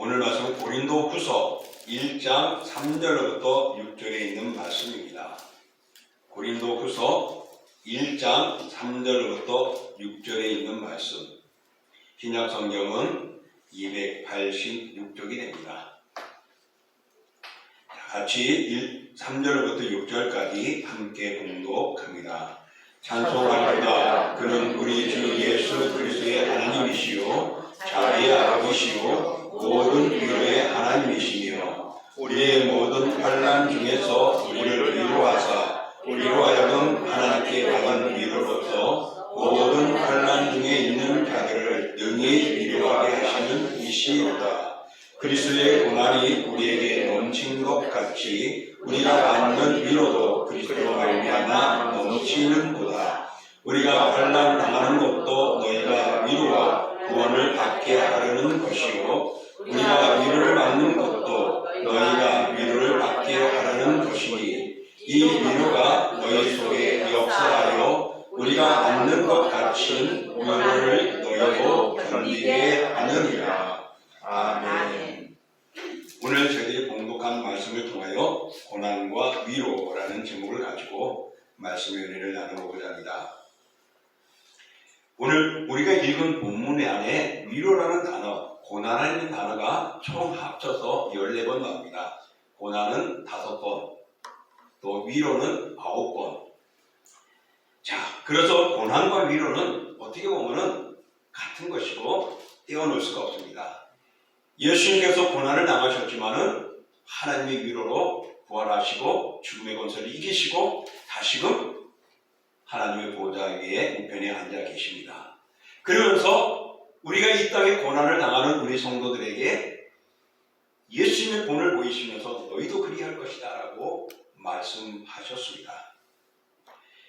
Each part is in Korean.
오늘 말씀은 고린도후서 1장 3절로부터 6절에 있는 말씀입니다. 고린도후서 1장 3절로부터 6절에 있는 말씀. 신약 성경은 286쪽이 됩니다. 같이 3절로부터 6절까지 함께 공독합니다. 찬송하리로다. 그는 우리 주 예수 그리스도의 하나님이시요 자비의 아버지시요 모든 위로의 하나님이시며 우리의 모든 환난 중에서 우리를 위로하사 우리로 하여금 하나님께 받은 위로로서 모든 환난 중에 있는 자들을 능히 위로하게 하시는 이시로다. 그리스도의 고난이 우리에게 넘친 것 같이 우리가 받는 위로도 그리스도로 말미암아 넘치는도다. 우리가 환난 당하는 것도 너희가 위로와 구원을 받게 하려는 것이요 우리가 위로를 받는 것도 너희가 위로를 받게 하려는 것이니 이 위로가 너희 속에 역사하여 우리가 받는 것 같이 위로를 너희도 견디게 하느니라. 아멘. 오늘 저희들이 봉독한 말씀을 통하여 고난과 위로라는 제목을 가지고 말씀의 은혜를 나눠보고자 합니다. 오늘 우리가 읽은 본문 안에 위로라는 단어, 고난이라는 단어가 총 합쳐서 14번 나옵니다. 고난은 5번, 또 위로는 9번. 자, 그래서 고난과 위로는 어떻게 보면은 같은 것이고 떼어놓을 수가 없습니다. 예수님께서 고난을 당하셨지만은 하나님의 위로로 부활하시고 죽음의 권세를 이기시고 다시금 하나님의 보좌 위에 우편에 앉아 계십니다. 그러면서 우리가 이 땅에 고난을 당하는 우리 성도들에게 예수님의 본을 보이시면서 너희도 그리할 것이다 라고 말씀하셨습니다.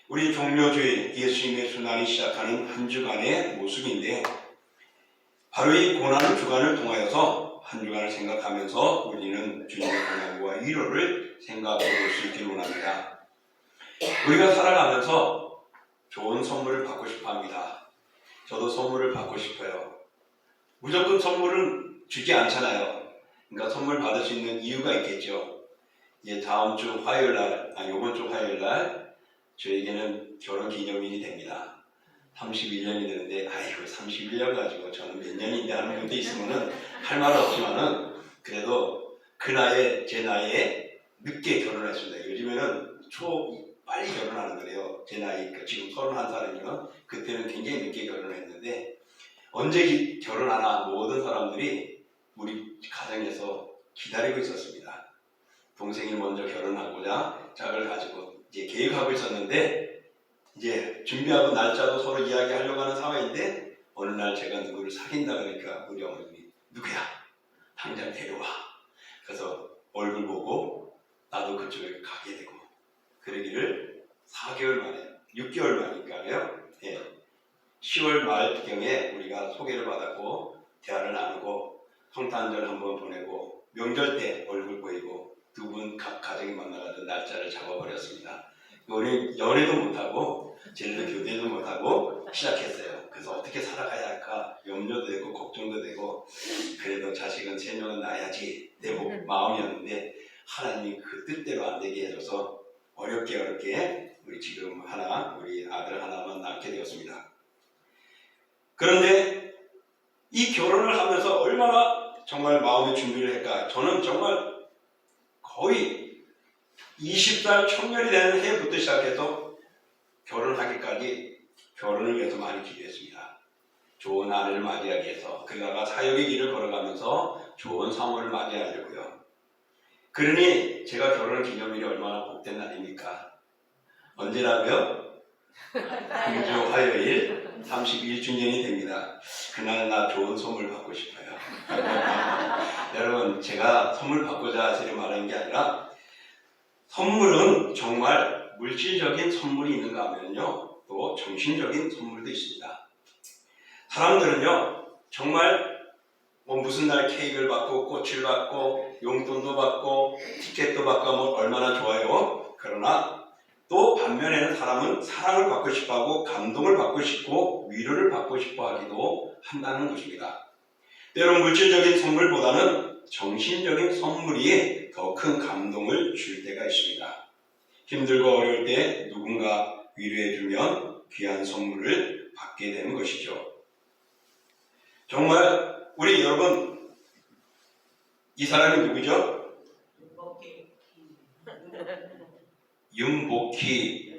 우리 종료주일 예수님의 순환이 시작하는 한 주간의 모습인데 바로 이 고난 주간을 통하여서 한 주간을 생각하면서 우리는 주님의 고난과 위로를 생각해 볼 수 있기를 원합니다. 우리가 살아가면서 좋은 선물을 받고 싶어 합니다. 저도 선물을 받고 싶어요. 무조건 선물은 주지 않잖아요. 그러니까 선물 받을 수 있는 이유가 있겠죠. 이제 다음 주 화요일 날, 이번 주 화요일 날 저에게는 결혼 기념일이 됩니다. 31년이 되는데, 아이고 31년 가지고 저는 몇 년인데 하는 분도 있으면은 할 말은 없지만은 그래도 그 나이에, 제 나이에 늦게 결혼했습니다. 요즘에는 빨리 결혼하는 거래요. 제 나이, 지금 31살이면 그때는 굉장히 늦게 결혼했는데 언제 결혼하나 모든 사람들이 우리 가정에서 기다리고 있었습니다. 동생이 먼저 결혼하고자 짝을 가지고 이제 계획하고 있었는데 이제 준비하고 날짜도 서로 이야기하려고 하는 상황인데 어느 날 제가 누구를 사귄다 그러니까 우리 어머님이 누구야? 당장 데려와. 그래서 얼굴 보고 나도 그쪽에 가게 되고 그러기를 4개월 만에, 6개월 만이니까요. 10월 말경에 우리가 소개를 받았고 대화를 나누고 성탄절 한번 보내고 명절 때 얼굴 보이고 두 분 각 가정이 만나가지고 날짜를 잡아버렸습니다. 우리 연애도 못하고 제대로 교대도 못하고 시작했어요. 그래서 어떻게 살아가야 할까 염려도 되고 걱정도 되고 그래도 자식은 3명은 낳아야지 내 마음이었는데 하나님이 그 뜻대로 안 되게 해줘서 어렵게 우리 지금 우리 아들 하나만 낳게 되었습니다. 그런데 이 결혼을 하면서 얼마나 정말 마음의 준비를 할까. 저는 정말 거의 20살 청년이 되는 해부터 시작해서 결혼하기까지 결혼을 위해서 많이 기도했습니다. 좋은 아내를 맞이하기 위해서 그러다가 사역의 길을 걸어가면서 좋은 사모를 맞이하려고요. 그러니 제가 결혼 기념일이 얼마나 복된 날입니까? 언제라고요? 금주 화요일 32주년이 됩니다. 그날 나 좋은 선물 받고 싶어요. 여러분 제가 선물 받고자 하시려 말하는 게 아니라 선물은 정말 물질적인 선물이 있는가 하면요 또 정신적인 선물도 있습니다. 사람들은요 정말 무슨 날 케이크를 받고 꽃을 받고 용돈도 받고 티켓도 받고 하면 얼마나 좋아요. 그러나 또 반면에는 사람은 사랑을 받고 싶어하고 감동을 받고 싶고 위로를 받고 싶어 하기도 한다는 것입니다. 때론 물질적인 선물보다는 정신적인 선물이 더 큰 감동을 줄 때가 있습니다. 힘들고 어려울 때 누군가 위로해주면 귀한 선물을 받게 되는 것이죠. 정말 우리 여러분, 이 사람이 누구죠? 윤복희.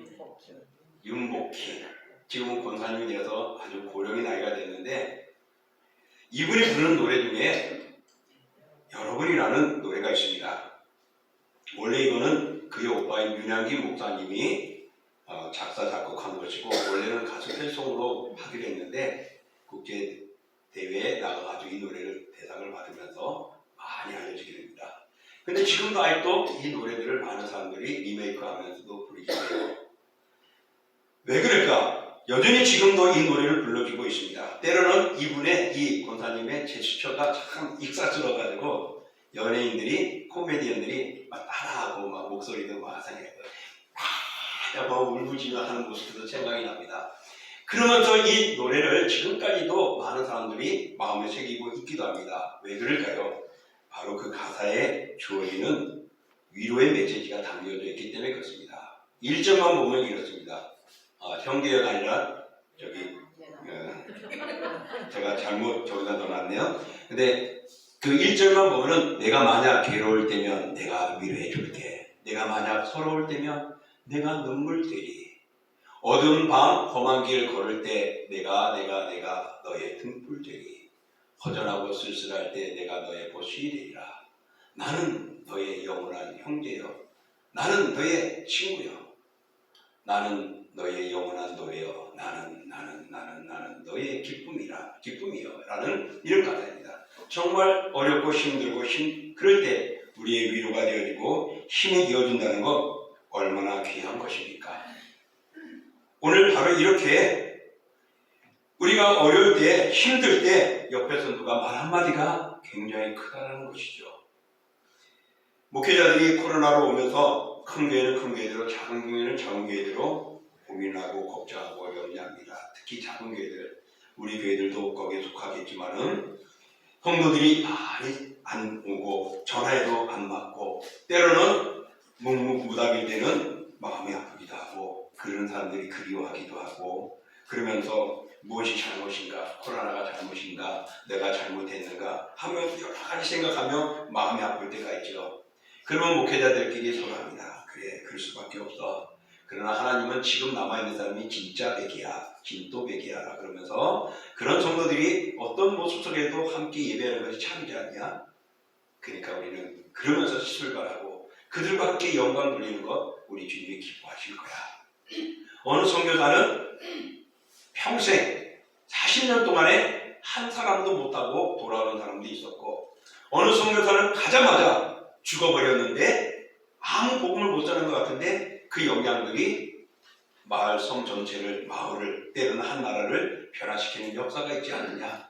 지금은 권사님이 되어서 아주 고령의 나이가 됐는데, 이분이 부르는 노래 중에 여러분이라는 노래가 있습니다. 원래 이거는 그의 오빠인 윤양기 목사님이 작사 작곡한 것이고, 원래는 가수 필송으로 하기로 했는데 국제 대회에 나가가지고 이 노래를 대상을 받으면서 많이 알려지게 됩니다. 근데 지금도 아직도 이 노래들을 많은 사람들이 리메이크 하면서도 부르게 돼요. 왜 그럴까? 여전히 지금도 이 노래를 불러주고 있습니다. 때로는 이분의, 이 권사님의 제스처가 참 익살스러워가지고 연예인들이, 코미디언들이 막 따라하고 막 목소리도 막 상해하고 막 울부짖어 하는 모습도 생각이 납니다. 그러면서 이 노래를 지금까지도 많은 사람들이 마음에 새기고 있기도 합니다. 왜 그럴까요? 바로 그 가사에 주어지는 위로의 메시지가 담겨져 있기 때문에 그렇습니다. 1절만 보면 이렇습니다. 형제가 아니라 제가 잘못 저기다 넣어놨네요. 근데 그 1절만 보면은 내가 만약 괴로울 때면 내가 위로해 줄게. 내가 만약 서러울 때면 내가 눈물 되리. 어두운 밤 험한 길 걸을 때 내가 너의 등불 되리. 허전하고 쓸쓸할 때 내가 너의 보시 되리라. 나는 너의 영원한 형제여. 나는 너의 친구여. 나는 너의 영원한 노래여. 나는 너의 기쁨이여. 라는 이런 가사입니다. 정말 어렵고 힘들고 그럴 때 우리의 위로가 되어지고 힘이 되어준다는 것 얼마나 귀한 것입니까? 오늘 바로 이렇게 우리가 어려울 때, 힘들 때 옆에서 누가 말 한마디가 굉장히 크다는 것이죠. 목회자들이 코로나로 오면서 큰 교회는 큰 교회대로, 작은 교회는 작은 교회대로 고민하고 걱정하고 염려합니다. 특히 작은 교회들, 우리 교회들도 거기에 속하겠지만은 성도들이 많이 안 오고 전화해도 안 받고 때로는 묵묵무답일 때는 마음이 아프기도 하고 그런 사람들이 그리워하기도 하고 그러면서 무엇이 잘못인가, 코로나가 잘못인가, 내가 잘못했는가 하며 여러 가지 생각하며 마음이 아플 때가 있죠. 그러면 목회자들끼리 서로 합니다. 그래, 그럴 수밖에 없어. 그러나 하나님은 지금 남아있는 사람이 진짜 백이야, 진또 백이야 그러면서 그런 성도들이 어떤 모습 속에도 함께 예배하는 것이 참이지 않냐? 그러니까 우리는 그러면서 출발하고 그들과 함께 영광 돌리는 것 우리 주님이 기뻐하실 거야. 어느 선교사는 평생 40년 동안에 한 사람도 못하고 돌아오는 사람도 있었고 어느 선교사는 가자마자 죽어버렸는데 아무 복음을 못 전한 것 같은데 그 영향력이 마을 성 전체를, 마을을, 때로는 한 나라를 변화시키는 역사가 있지 않느냐.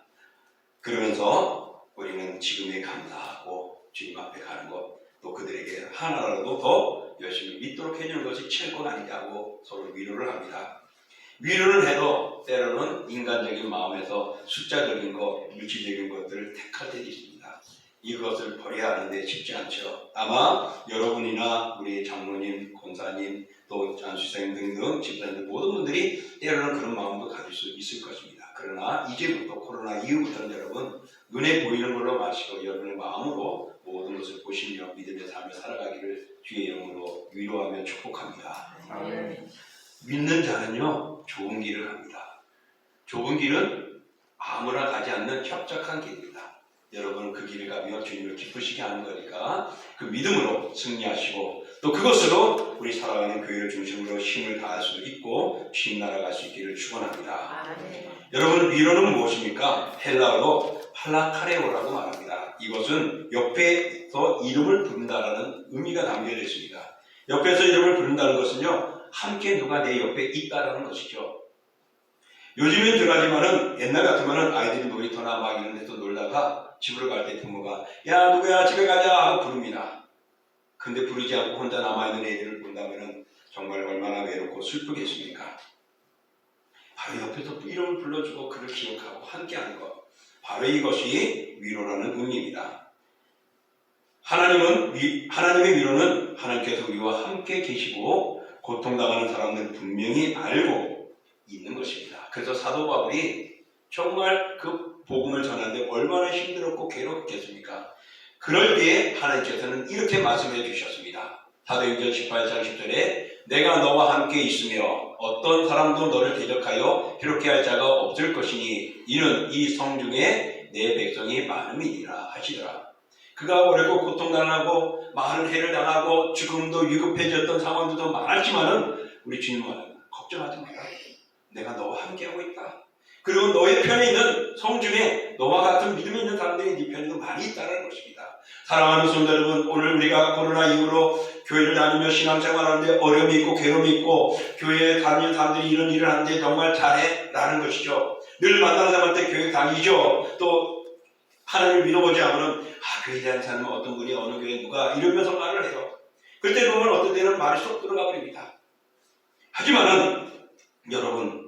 그러면서 우리는 지금에 감사하고 주님 앞에 가는 것, 또 그들에게 하나라도 더 열심히 믿도록 해주는 것이 최고는 아니냐고 서로 위로를 합니다. 위로를 해도 때로는 인간적인 마음에서 숫자적인 것, 물질적인 것들을 택할 때도 있습니다. 이것을 버려야 하는데 쉽지 않죠. 아마 여러분이나 우리 장로님, 권사님, 또 장수생 등등 집사님들 모든 분들이 때로는 그런 마음도 가질 수 있을 것입니다. 그러나 이제부터 코로나 이후부터는 여러분 눈에 보이는 걸로 마시고 여러분의 마음으로 모든 것을 보시며 믿음의 삶을 살아가기를 주의 이름으로 위로하며 축복합니다. 아멘. 믿는 자는요 좋은 길을 갑니다. 좁은 길은 아무나 가지 않는 협착한 길입니다. 여러분은 그 길을 가며 주님을 기쁘시게 하는 거니까 그 믿음으로 승리하시고 또 그것으로 우리 살아가는 교회를 중심으로 힘을 다할 수 있고 주님 나라갈 수 있기를 축원합니다. 여러분 위로는 무엇입니까? 헬라어로 팔라카레오라고 말합니다. 이것은 옆에서 이름을 부른다라는 의미가 담겨져 있습니다. 옆에서 이름을 부른다는 것은요 함께 누가 내 옆에 있다라는 것이죠. 요즘엔 덜하지만은 옛날 같으면은 아이들이 놀이터나 막 이런 데서 놀다가 집으로 갈 때 부모가 야 누구야 집에 가자 하고 부릅니다. 근데 부르지 않고 혼자 남아있는 애들을 본다면은 정말 얼마나 외롭고 슬프겠습니까? 바로 옆에서 이름을 불러주고 그를 기억하고 함께하는 것. 바로 이것이 위로라는 의미입니다. 하나님의 위로는 하나님께서 우리와 함께 계시고 고통당하는 사람들은 분명히 알고 있는 것입니다. 그래서 사도 바울이 정말 그 복음을 전하는데 얼마나 힘들었고 괴롭겠습니까? 그럴 때에 하나님께서는 이렇게 말씀해 주셨습니다. 사도행전 18장 10절에 내가 너와 함께 있으며 어떤 사람도 너를 대적하여 해롭게 할 자가 없을 것이니 이는 이 성중에 내 백성이 많음이니라 하시더라. 그가 어렵고 고통당하고 많은 해를 당하고 죽음도 위급해졌던 상황들도 많았지만은 우리 주님은 걱정하지 마라. 내가 너와 함께하고 있다. 그리고 너의 편에 있는 성중에 너와 같은 믿음이 있는 사람들이 네 편에도 많이 있다는 것입니다. 사랑하는 성도 여러분, 오늘 우리가 코로나 이후로 교회를 다니며 신앙생활하는데 어려움이 있고 괴로움이 있고 교회에 다니는 사람들이 이런 일을 하는데 정말 잘해 라는 것이죠. 늘 만나는 사람한테 교회 다니죠. 또 하나님을 믿어보지 않으면 교회에 다니는 사람은 어떤 분이 어느 교회 누가 이러면서 말을 해요. 그때 보면 어떤 때는 말이 쏙 들어가 버립니다. 하지만은 여러분,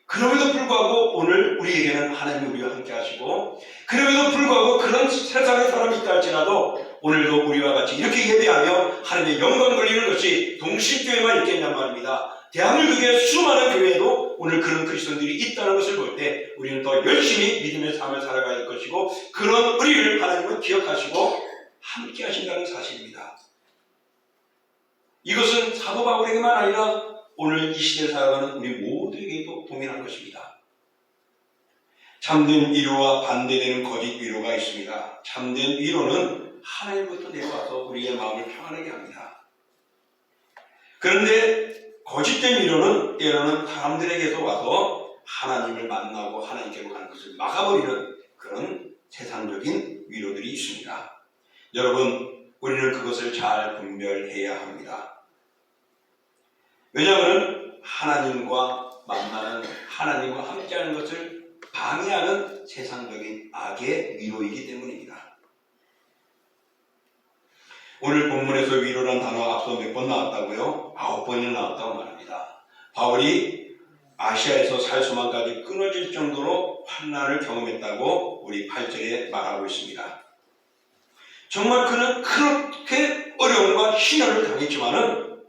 그럼에도 불구하고 오늘 우리에게는 하나님이 우리와 함께 하시고 그럼에도 불구하고 그런 세상의 사람이 있다 할지라도 오늘도 우리와 같이 이렇게 예배하며 하나님의 영광 돌리는 것이 동신교회만 있겠냔 말입니다. 대한민국의 수많은 교회에도 오늘 그런 그리스도인들이 있다는 것을 볼 때 우리는 더 열심히 믿음의 삶을 살아가야 할 것이고 그런 우리를 하나님은 기억하시고 함께 하신다는 사실입니다. 이것은 사도 바울에게만 아니라 오늘 이 시대에 살아가는 우리 모두에게도 동일한 것입니다. 참된 위로와 반대되는 거짓 위로가 있습니다. 참된 위로는 하나님부터 내려와서 우리의 마음을 평안하게 합니다. 그런데 거짓된 위로는 때로는 사람들에게서 와서 하나님을 만나고 하나님께로 가는 것을 막아버리는 그런 세상적인 위로들이 있습니다. 여러분, 우리는 그것을 잘 분별해야 합니다. 왜냐하면 하나님과 만나는 하나님과 함께하는 것을 방해하는 세상적인 악의 위로이기 때문입니다. 오늘 본문에서 위로란 단어가 앞서 몇 번 나왔다고요? 9번이나 나왔다고 말합니다. 바울이 아시아에서 살수만까지 끊어질 정도로 환난을 경험했다고 우리 8절에 말하고 있습니다. 정말 그는 그렇게 어려움과 희난을 당했지만은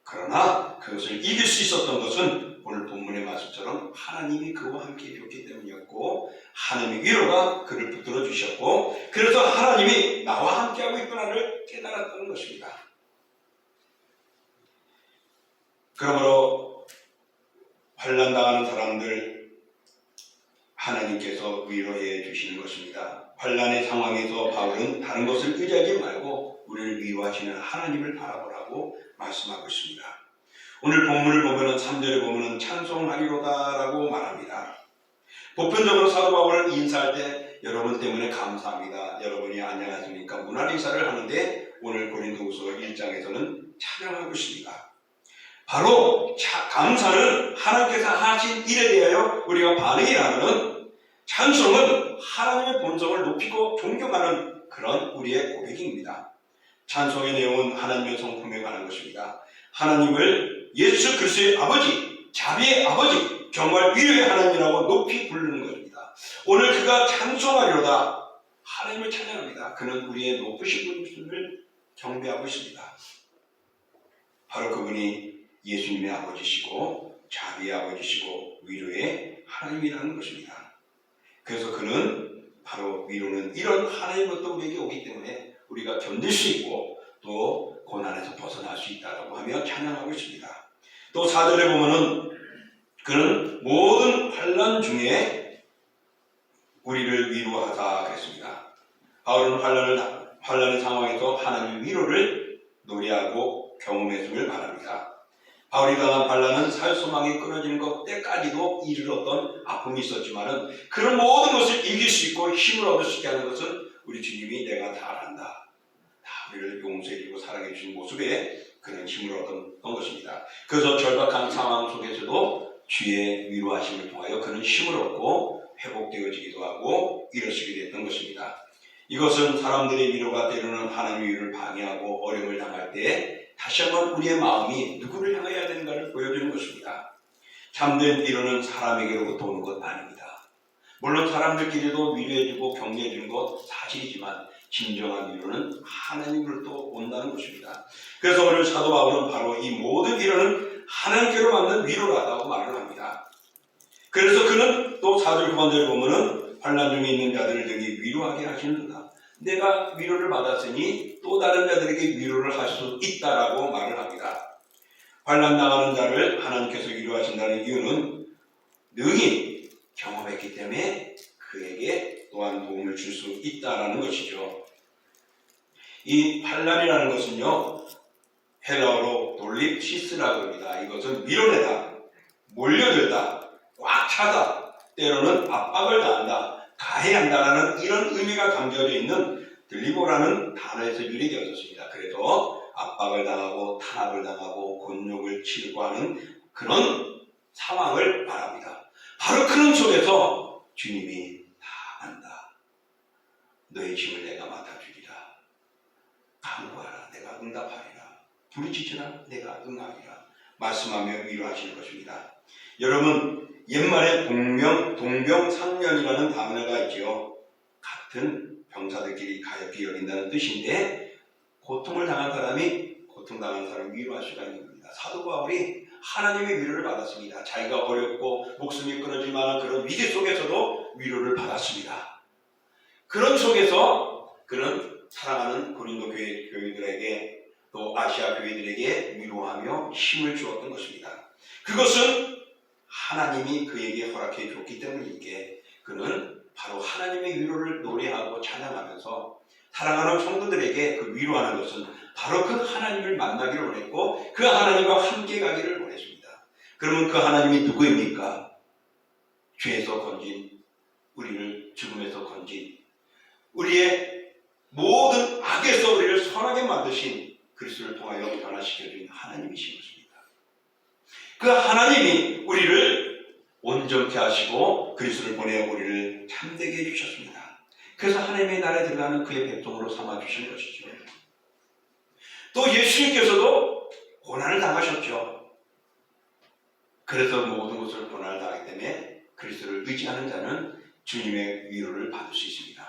그러나 그것을 이길 수 있었던 것은 오늘 본문의 말씀처럼 하나님이 그와 함께 해줬기 때문이었고 하나님의 위로가 그를 붙들어 주셨고 그래서 하나님이 나와 함께하고 있구나를 깨달았다는 것입니다. 그러므로 환난당하는 사람들 하나님께서 위로해 주시는 것입니다. 환난의 상황에서 바울은 다른 것을 의지하지 말고 우리를 위로하시는 하나님을 바라보라고 말씀하고 있습니다. 오늘 본문을 보면은 3절에 보면은 찬송하리로다라고 말합니다. 보편적으로 사도 바울은 인사할 때 여러분 때문에 감사합니다. 여러분이 안녕하십니까? 문화 인사를 하는데 오늘 고린도후서 1장에서는 찬양하고 있습니다. 바로 감사는 하나님께서 하신 일에 대하여 우리가 반응이라면 찬송은 하나님의 본성을 높이고 존경하는 그런 우리의 고백입니다. 찬송의 내용은 하나님의 성품에 관한 것입니다. 하나님을 예수 그리스도의 아버지, 자비의 아버지, 정말 위로의 하나님이라고 높이 부르는 것입니다. 오늘 그가 찬송하리로다 하나님을 찬양합니다. 그는 우리의 높으신 분을 경배하고 있습니다. 바로 그분이 예수님의 아버지시고 자비의 아버지시고 위로의 하나님이라는 것입니다. 그래서 그는 바로 위로는 이런 하나님부터 우리에게 오기 때문에 우리가 견딜 수 있고 또 고난에서 벗어날 수 있다고 하며 찬양하고 있습니다. 또 4절에 보면은 그는 모든 환난 중에 우리를 위로하다 그랬습니다. 바울은 환난의 상황에서 하나님의 위로를 노래하고 경험했음을 말합니다. 바울이 당한 환난은 살소망이 끊어지는 것 때까지도 이르렀던 아픔이 있었지만은 그런 모든 것을 이길 수 있고 힘을 얻을 수 있게 하는 것은 우리 주님이 내가 다 안다. 다 우리를 용서해주고 사랑해 주신 모습에 그런 힘을 얻었던 것입니다. 그래서 절박한 상황 속에서도 주의 위로하심을 통하여 그는 힘을 얻고 회복되어지기도 하고 일어서게 됐던 것입니다. 이것은 사람들의 위로가 때로는 하나님의 위로를 방해하고 어려움을 당할 때 다시 한번 우리의 마음이 누구를 향해야 되는가를 보여주는 것입니다. 참된 위로는 사람에게로부터 오는 것 아닙니다. 물론 사람들끼리도 위로해주고 격려해주는 것 사실이지만 진정한 위로는 하나님으로부터 온다는 것입니다. 그래서 오늘 사도 바울은 바로 이 모든 위로는 하나님께로 받는 위로라고 말을 합니다. 그래서 그는 또 4절 후반절에 보면은 환난 중에 있는 자들을 등이 위로하게 하시는구나. 내가 위로를 받았으니 또 다른 자들에게 위로를 할 수 있다라고 말을 합니다. 환난 당하는 자를 하나님께서 위로하신다는 이유는 능히 경험했기 때문에 그에게 또한 도움을 줄 수 있다라는 것이죠. 이 환난이라는 것은요, 헬라어로 돌립시스라고 합니다. 이것은 밀어내다, 몰려들다, 꽉 차다, 때로는 압박을 가한다, 가해한다라는 이런 의미가 담겨져 있는 들리보라는 단어에서 유래되어졌습니다. 그래서 압박을 당하고 탄압을 당하고 곤욕을 치르고 하는 그런 상황을 말합니다. 바로 그런 속에서 주님이 다 안다. 너의 짐을 내가 맡아주리라. 간구하라. 내가 응답하리라. 부르짖으라. 내가 응하리라. 말씀하며 위로하시는 것입니다. 여러분, 옛말에 동병상련이라는 단어가 있죠. 같은 병사들끼리 가엾게 여긴다는 뜻인데 고통을 당한 사람이 고통당한 사람을 위로할 수가 있는 겁니다. 사도 바울이 하나님의 위로를 받았습니다. 자기가 어렵고 목숨이 끊어질 만한 그런 위기 속에서도 위로를 받았습니다. 그런 속에서 그는 사랑하는 고린도 교회들에게 또 아시아 교회들에게 위로하며 힘을 주었던 것입니다. 그것은 하나님이 그에게 허락해 줬기 때문이기에 그는 바로 하나님의 위로를 노래하고 찬양하면서 사랑하는 성도들에게 그 위로하는 것은 바로 그 하나님을 만나기를 원했고 그 하나님과 함께 가기를 원했습니다. 그러면 그 하나님이 누구입니까? 죄에서 건진, 우리를 죽음에서 건진, 우리의 모든 악에서 우리를 선하게 만드신 그리스도를 통하여 변화시켜준 하나님이신 것입니다. 그 하나님이 우리를 온전케 하시고 그리스도를 보내어 우리를 참되게 해주셨습니다. 그래서 하나님의 나라에 들어가는 그의 백성으로 삼아주신 것이죠. 또 예수님께서도 고난을 당하셨죠. 그래서 모든 것을 고난을 당하기 때문에 그리스도를 의지하는 자는 주님의 위로를 받을 수 있습니다.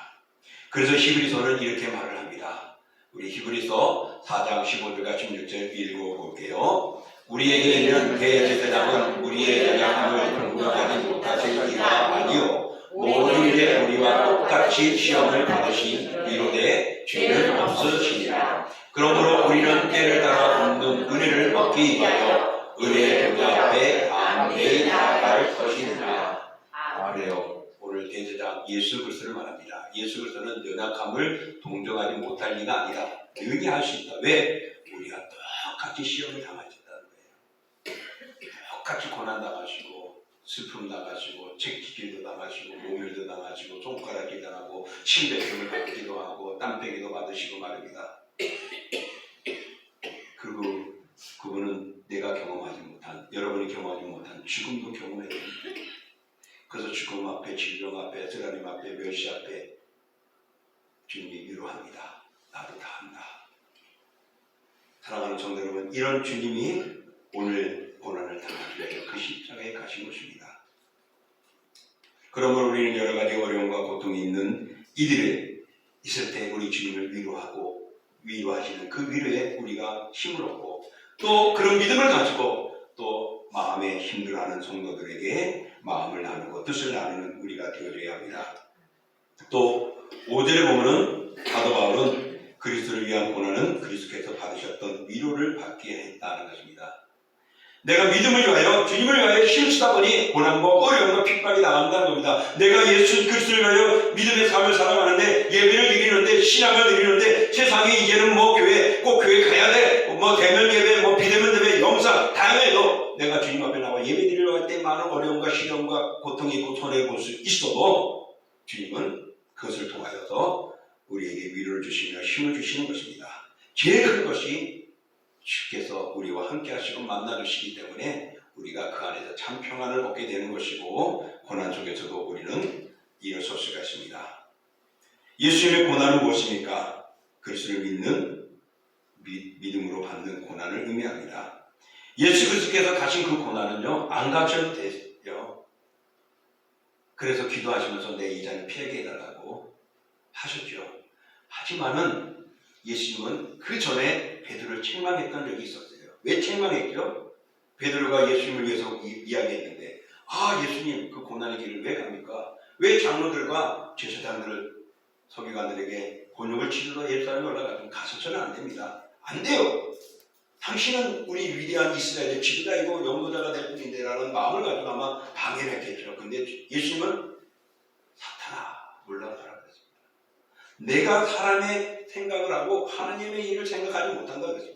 그래서 히브리서는 이렇게 말을 합니다. 우리 히브리서 4장 15절과 16절 읽어볼게요. 우리에게 있는 대제사장은 우리의 연약함을 공격하지 못하실 이가 아니요 모든 일에 우리와 똑같이 시험을 받으신 이로되 죄는 없으시니라. 그러므로 우리는 때를 따라 얻는 은혜를 얻기 위하여 은혜의 보좌 앞에 담대히 나아갈 것이니라. 그래요. 오늘 대제사장 예수 그리스도를 말합니다. 예수 그리스도는 연약함을 동정하지 못할 리가 아니라 능히 할 수 있다. 왜? 우리가 똑같이 시험을 당하셨다는 거예요. 똑같이 고난 당하시고 슬픔 당하시고 책기질도 당하시고 모멸도 당하시고 손가락질 당하고 침뱉음을 받기도 하고 땀빼기도 받으시고 말입니다. 그분은 내가 경험하지 못한, 여러분이 경험하지 못한 죽음도 경험해야 됩니다. 그래서 죽음 앞에, 질병 앞에, 쓰라림 앞에, 멸시 앞에 주님이 위로합니다. 나도 다 한다. 사랑하는 성도 여러분, 이런 주님이 오늘 고난을 당하기 위해 그 십자가에 가신 것입니다. 그러므로 우리는 여러 가지 어려움과 고통이 있는 이들에 있을 때 우리 주님을 위로하고 위로하시는 그 위로에 우리가 힘을 얻고 또 그런 믿음을 가지고 또 마음에 힘들어하는 성도들에게 마음을 나누고 뜻을 나누는 우리가 되어줘야 합니다. 또 5절에 보면은 사도 바울은 그리스도를 위한 고난은 그리스도께서 받으셨던 위로를 받게 했다는 것입니다. 내가 믿음을 위하여 주님을 위하여 힘을 쓰다 보니 고난과 어려움과 핍박이 나간다는 겁니다. 내가 예수 그리스도를 위하여 믿음의 삶을 살아가는데 예배를 드리는데 신앙을 드리는데 세상에 이제는 뭐 교회 꼭 교회 가야 돼, 뭐 대면 예배, 뭐 비대면 예배, 영상 다양해도 내가 주님 앞에 나와 예배 드리러 갈 때 많은 어려움과 시련과 고통이 있고 손해 볼 수 있어도 주님은 그것을 통하여서 우리에게 위로를 주시며 힘을 주시는 것입니다. 제일 큰 것이 주께서 우리와 함께 하시고 만나주시기 때문에 우리가 그 안에서 참 평안을 얻게 되는 것이고 고난 속에서도 우리는 일어설 수가 있습니다. 예수님의 고난은 무엇입니까? 그리스도를 믿는 믿음으로 받는 고난을 의미합니다. 예수 그리스도께서 가신 그 고난은요 안 가셔도 돼요. 그래서 기도하시면서 내 이자를 피하게 해달라고 하셨죠. 하지만은 예수님은 그 전에 베드로를 책망했던 적이 있었어요. 왜 책망했죠? 베드로가 예수님을 위해서 이야기했는데, 예수님 그 고난의 길을 왜 갑니까? 왜 장로들과 제사장들을 서기관들에게 곤욕을 치르러 예루살렘에 올라가면 가서서는 안 됩니다. 안 돼요. 당신은 우리 위대한 이스라엘의 지도자이고 영도자가 될 뿐인데 라는 마음을 가지고 아마 방해를 했겠죠. 근데 예수님은 사탄아 물러가라 그랬습니다. 내가 사람의 생각을 하고 하나님의 일을 생각하지 못한다 그랬습니다.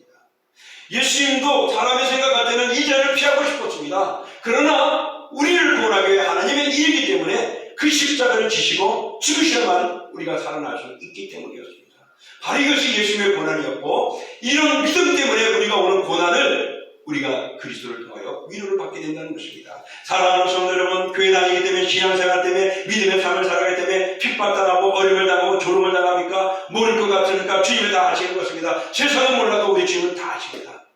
예수님도 사람의 생각할 때는 이 자를 피하고 싶었습니다. 그러나 우리를 구원하기 위해 하나님의 일이기 때문에 그 십자가를 지시고 죽으셔야만 우리가 살아날 수 있기 때문이었습니다. 바로 이것이 예수님의 고난이었고, 이런 믿음 때문에 우리가 오는 고난을 우리가 그리스도를 통하여 위로를 받게 된다는 것입니다. 사랑하는 성도 여러분, 교회 다니기 때문에, 신앙생활 때문에, 믿음의 삶을 살아가기 때문에 핍박당하고 어려움을 당하고 조롱을 당합니까? 모를 것 같으니까 주님이 다 아시는 것입니다. 세상은 몰라도 우리 주님은 다 아십니다.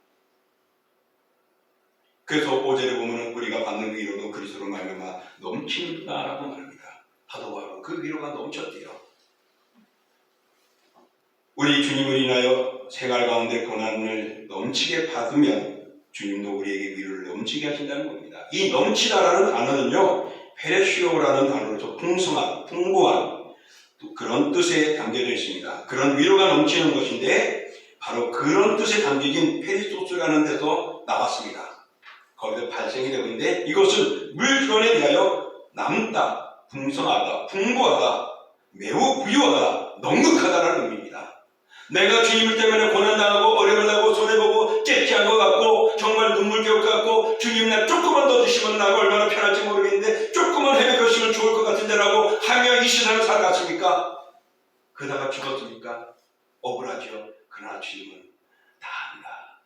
그래서 5절에 보면 우리가 받는 위로도 그리스도로 말미암아 넘치는다라고 말합니다. 사도 바울은 그 위로가 넘쳤대요. 우리 주님을 인하여 생활 가운데 고난을 넘치게 받으면 주님도 우리에게 위로를 넘치게 하신다는 겁니다. 이 넘치다라는 단어는요, 페레시오라는 단어로서 풍성한, 풍부한 그런 뜻에 담겨져 있습니다. 그런 위로가 넘치는 것인데 바로 그런 뜻에 담겨진 페리소스라는 데서 나왔습니다. 거기서 발생이 되고 있는데, 이것은 물건에 대하여 남다, 풍성하다, 풍부하다, 매우 부유하다, 넉넉하다라는 의미입니다. 내가 주님 때문에 고난당하고 어려움을 당하고 손해보고 째째한 것 같고 정말 눈물겨울 것 같고, 주님 나 조금만 더 주시면 나가 얼마나 편할지 모르겠는데 조금만 헤매겼으면 좋을 것 같은데 라고 하며 이 세상을 살아갔습니까? 그러다가 죽었습니까? 억울하죠. 그러나 주님은 다 합니다.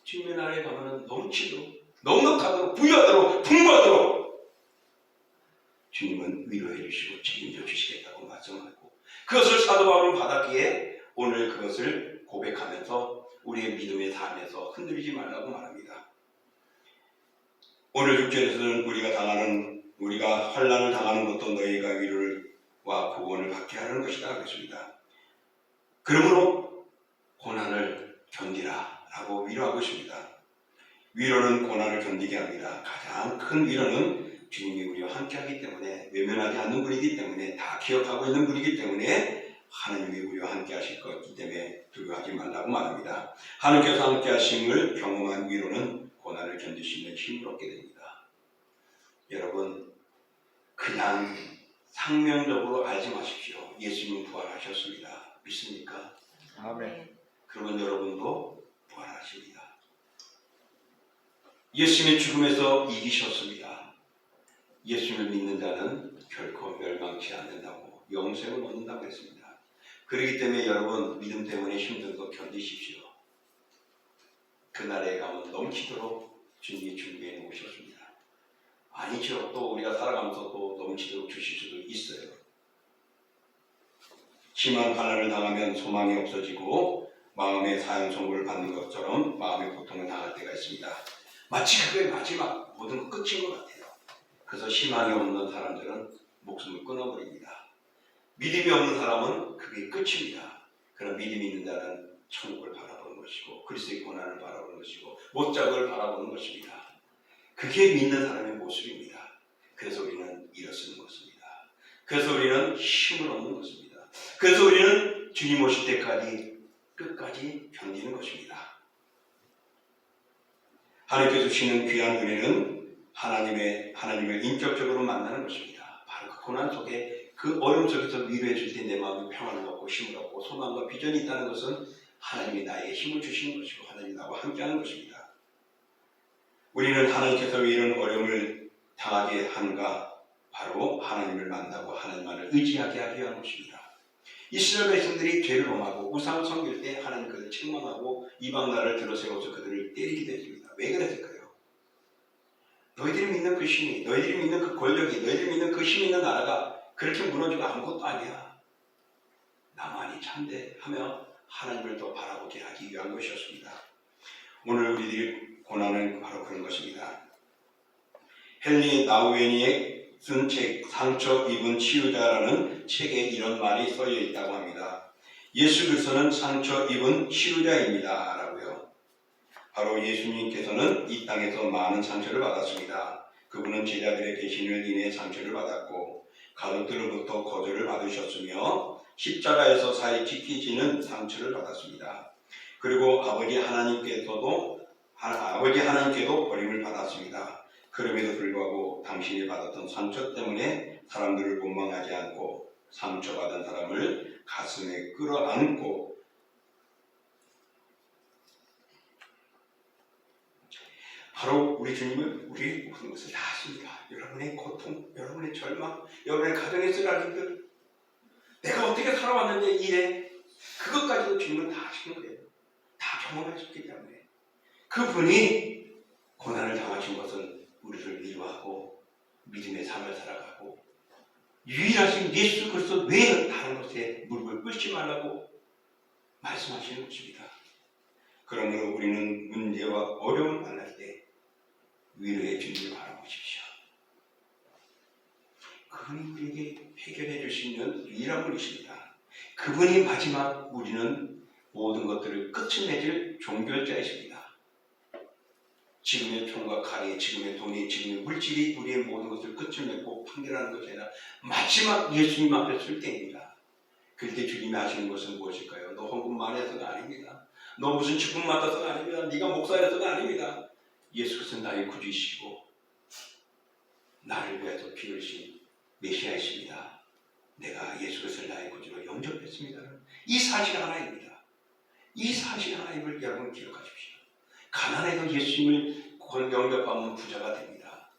주님의 나라에 가면 넘치도록, 넉넉하도록, 부유하도록, 풍부하도록 주님은 위로해 주시고 책임져 주시겠다고 말씀하고, 그것을 사도 바울은 받았기에 오늘 그것을 고백하면서 우리의 믿음의 삶에서 흔들리지 말라고 말합니다. 오늘 6절에서는 우리가 환난을 당하는 것도 너희가 위로와 구원을 받게 하는 것이다 그랬습니다. 그러므로 고난을 견디라 라고 위로하고 있습니다. 위로는 고난을 견디게 합니다. 가장 큰 위로는 주님이 우리와 함께하기 때문에, 외면하지 않는 분이기 때문에, 다 기억하고 있는 분이기 때문에 하나님이 우리와 함께 하실 것이기 때문에 두려워하지 말라고 말합니다. 하나님께서 함께 하심을 경험한 위로는 고난을 견딜 수 있는 힘을 얻게 됩니다. 여러분, 그냥 상명적으로 알지 마십시오. 예수님은 부활하셨습니다. 믿습니까? 아멘. 그러면 여러분도 부활하십니다. 예수님의 죽음에서 이기셨습니다. 예수님을 믿는 자는 결코 멸망치 않는다고, 영생을 얻는다고 했습니다. 그렇기 때문에 여러분, 믿음 때문에 힘든 거 견디십시오. 그날에 가면 넘치도록 주님이 준비해 놓으셨습니다. 아니죠. 또 우리가 살아가면서 또 넘치도록 주실 수도 있어요. 심한 환난을 당하면 소망이 없어지고 마음의 사형선고를 받는 것처럼 마음의 고통을 당할 때가 있습니다. 마치 그게 마지막 모든 끝인 것 같아요. 그래서 희망이 없는 사람들은 목숨을 끊어버립니다. 믿음이 없는 사람은 그게 끝입니다. 그런 믿음이 있는 자는 천국을 바라보는 것이고 그리스도의 고난을 바라보는 것이고 못작을 바라보는 것입니다. 그게 믿는 사람의 모습입니다. 그래서 우리는 일어서는 것입니다. 그래서 우리는 힘을 얻는 것입니다. 그래서 우리는 주님 오실 때까지 끝까지 견디는 것입니다. 하나님께서 주시는 귀한 은혜는 하나님을 인격적으로 만나는 것입니다. 바로 그 고난 속에, 그 어려움 속에서 위로해 줄 때 내 마음이 평안을 얻고 힘을 얻고 소망과 비전이 있다는 것은 하나님이 나에게 힘을 주시는 것이고 하나님이 나와 함께하는 것입니다. 우리는 하나님께서 왜 이런 어려움을 당하게 하는가? 바로 하나님을 만나고 하나님만을 의지하게 하기 위한 것입니다. 이스라엘 백성들이 죄를 범하고 우상을 섬길 때 하나님 그들을 책망하고 이방 나라를 들어세워서 그들을 때리기도 했습니다. 왜 그랬을까요? 너희들이 믿는 그 신이, 너희들이 믿는 그 권력이, 너희들이 믿는 그 힘 있는 나라가 그렇게 무너지고 아무것도 아니야. 나만이 참되하며 하나님을 더 바라보게 하기 위한 것이었습니다. 오늘 우리들이 고난은 바로 그런 것입니다. 헨리 나우엔이 쓴 책 상처 입은 치유자라는 책에 이런 말이 써여 있다고 합니다. 예수 그리스도는 상처 입은 치유자입니다 라고요. 바로 예수님께서는 이 땅에서 많은 상처를 받았습니다. 그분은 제자들의 배신을 인해 상처를 받았고 가족들로부터 거절을 받으셨으며 십자가에서 사이 지키지는 상처를 받았습니다. 그리고 아버지 하나님께도 버림을 받았습니다. 그럼에도 불구하고 당신이 받았던 상처 때문에 사람들을 원망하지 않고 상처받은 사람을 가슴에 끌어안고 바로 우리 주님은 우리 모든 것을 다 아십니다. 여러분의 고통, 여러분의 절망, 여러분의 가정의 쓰라림들, 내가 어떻게 살아왔는데 이래, 그것까지도 주님은 다 아시는 거예요. 다 경험하셨기 때문에 그분이 고난을 당하신 것은 우리를 위로하고 믿음의 삶을 살아가고 유일하신 예수 그리스도 외에 다른 것에 무릎을 꿇지 말라고 말씀하시는 것입니다. 그러므로 우리는 문제와 어려움을 만날 때 위로의 주님을 바라보십시오. 그분이 우리에게 해결해 줄 수 있는 유일한 분이십니다. 그분이 마지막 우리는 모든 것들을 끝을 맺을 종결자이십니다. 지금의 총과 칼이, 지금의 돈이, 지금의 물질이 우리의 모든 것을 끝을 맺고 판결하는 것이 아니라 마지막 예수님 앞에 설 때입니다. 그럴 때 주님이 하시는 것은 무엇일까요? 너 헌금만 해서가 아닙니다. 너 무슨 직분 맡아서가 아닙니다. 네가 목사해서가 아닙니다. 예수께서는 나의 구주이시고 나를 위해서 피 흘리신 메시아이십니다. 내가 예수께서를 나의 구주로 영접했습니다. 이 사실 하나입니다. 이 사실 하나임을 여러분 기억하십시오. 가난해도 예수님을 영접하면 부자가 됩니다.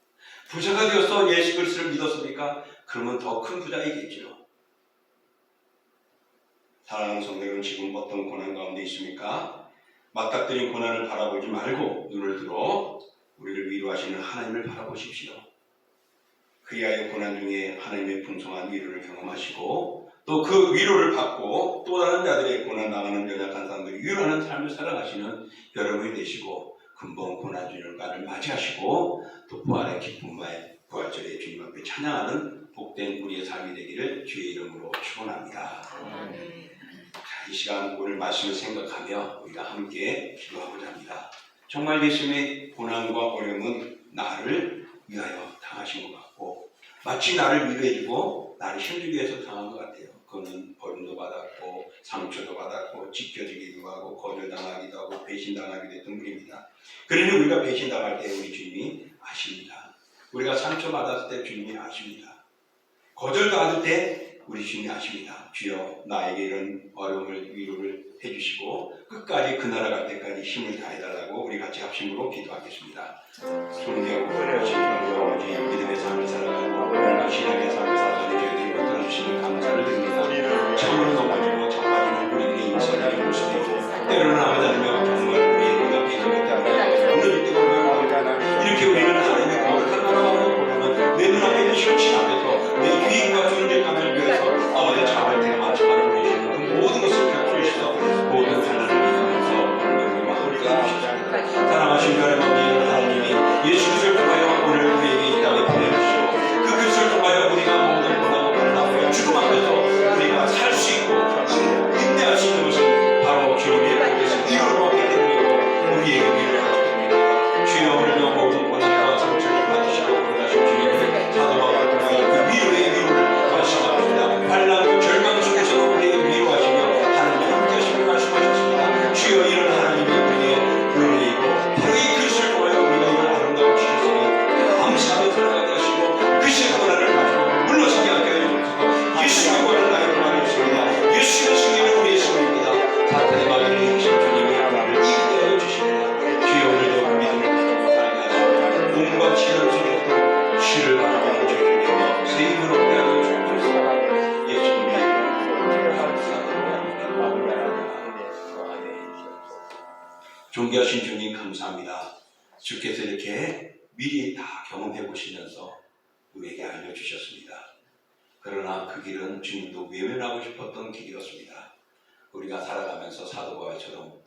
부자가 되어서 예수 그리스도를 믿었습니까? 그러면 더 큰 부자이겠죠. 사랑하는 성도 여러분, 지금 어떤 고난 가운데 있습니까? 맞닥뜨린 고난을 바라보지 말고 눈을 들어 우리를 위로하시는 하나님을 바라보십시오. 그리하여 고난 중에 하나님의 풍성한 위로를 경험하시고 또 그 위로를 받고 또 다른 자들의 고난 당하는 연약한 사람들이 위로하는 삶을 살아가시는 여러분이 되시고 근본 고난 주님과를 맞이하시고 또 부활의 기쁨과의 부활절의 주님 앞에 찬양하는 복된 우리의 삶이 되기를 주의 이름으로 축원합니다. 이 시간 오늘 말씀을 생각하며 우리가 함께 기도하고자 합니다. 정말 예수님의 고난과 어려움은 나를 위하여 당하신 것 같고 마치 나를 위로해주고 나를 힘주기 위해서 당한 것 같아요. 그거는 버림도 받았고 상처도 받았고 지켜지기도 하고 거절당하기도 하고 배신당하기도 했던 분입니다. 그러니 우리가 배신당할 때 우리 주님이 아십니다. 우리가 상처받았을 때 주님이 아십니다. 거절당할 때 우리 주님이 아십니다. 주여 나에게 이런 어려움을 위로를 해주시고 끝까지 그 나라 갈 때까지 힘을 다해달라고 우리 같이 합심으로 기도하겠습니다. 존귀하고 거룩하신 아버지, 믿음의 삶을 살아가고 신앙의 삶을 살아가는 저희들이 만들어주시는 감사를 드립니다. 참으로 넘어지고 자빠지는 우리들의 인생의 모습이 때로는 아버지며 정말 우리의 눈앞에 있기 때문에 오늘 이때 보면 이렇게 우리는 하나님의 거룩한 나라와 보려면 내 눈앞에 있는 현실 앞에서 내 유익과 존재감을 위해서 아버지 참을 때가 많지만 우리는 그 모든 것을 펴주시서 모든 하나님을 위하면서 우리와 함께 해주시옵소서. 사랑하신 여러분 하나님이 예수 그리스도를 통하여 오늘 우리에게 이 땅에 보내주시고 그 그리스도를 통하여 우리가 모든 고난과 고난과 죽음 앞에서 우리가 살 수 있고 인내할 수 있는 것은 바로 주님의 복에서 위로로 하기 때문이고 우리에게 위로를 하기 때문입니다. 주여 오늘도 모든 고난과 상처를 받으시고 고난하신 주님을 사도하고 그 위로의 위로를 말씀합니다. 환난 절망 속에서도 우리에게 위로하시며 하나님의 함께 하시며 말씀하셨습니다. 주여 이런 하나님의 우리의 은혜이고 바로 이 그리스도를 통하여 우리가 이런 아름다운 주셨으니 감사하며 살아가게 하시고 그리스도의 고난을 가지고 물러서게 하게 하여 주소서. 예수의 고난을 나의 고난을 주십니다. 예수의 승리는 우리의 승리입니다. 사탄의 마귀를 이기신 주님이 우리를 이기게 하여 주십니다. 주여 오늘도 믿음을 살게 하시고 몸과 지연 속에서도 주를 바라보는 저희에게 새 힘을 얻게 하여 주옵소서. 예수님의 이름으로 존귀하신 주님 감사합니다. 주께서 이렇게 미리 다 경험해 보시면서 우리에게 알려주셨습니다. 그러나 그 길은 주님도 외면하고 싶었던 길이었습니다. 우리가 살아가면서 사도 바울처럼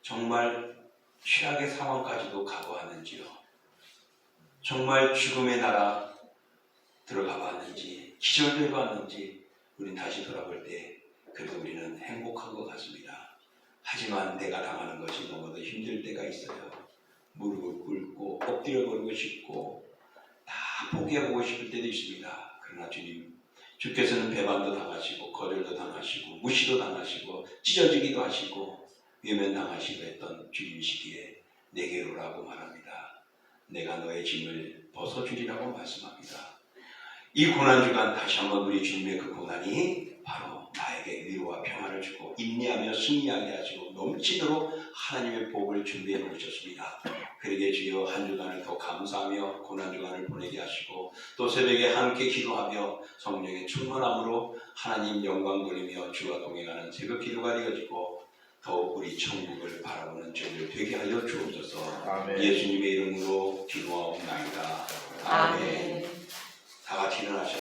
정말 최악의 상황까지도 각오하는지요. 정말 죽음의 나라, 들어가 봤는지 기절도 해봤는지 우린 다시 돌아볼 때 그래도 우리는 행복한 것 같습니다. 하지만 내가 당하는 것이 너무도 힘들 때가 있어요. 무릎을 꿇고 엎드려버리고 싶고 다 포기해보고 싶을 때도 있습니다. 그러나 주님, 주께서는 배반도 당하시고 거절도 당하시고 무시도 당하시고 찢어지기도 하시고 외면당하시고 했던 주님이시기에 내게로 오라고 말합니다. 내가 너의 짐을 벗어주리라고 말씀합니다. 이 고난주간 다시 한번 우리 주님의 그 고난이 바로 나에게 위로와 평안을 주고 인내하며 승리하게 하시고 넘치도록 하나님의 복을 준비해 놓으셨습니다. 그러게 주여 한 주간을 더 감사하며 고난주간을 보내게 하시고 또 새벽에 함께 기도하며 성령의 충만함으로 하나님 영광 돌리며 주와 동행하는 새벽 기도가 되어지고 더욱 우리 천국을 바라보는 저희들 되게 하여 주옵소서. 아멘. 예수님의 이름으로 기도하옵나이다. 아멘. 다 같이 일어나셔.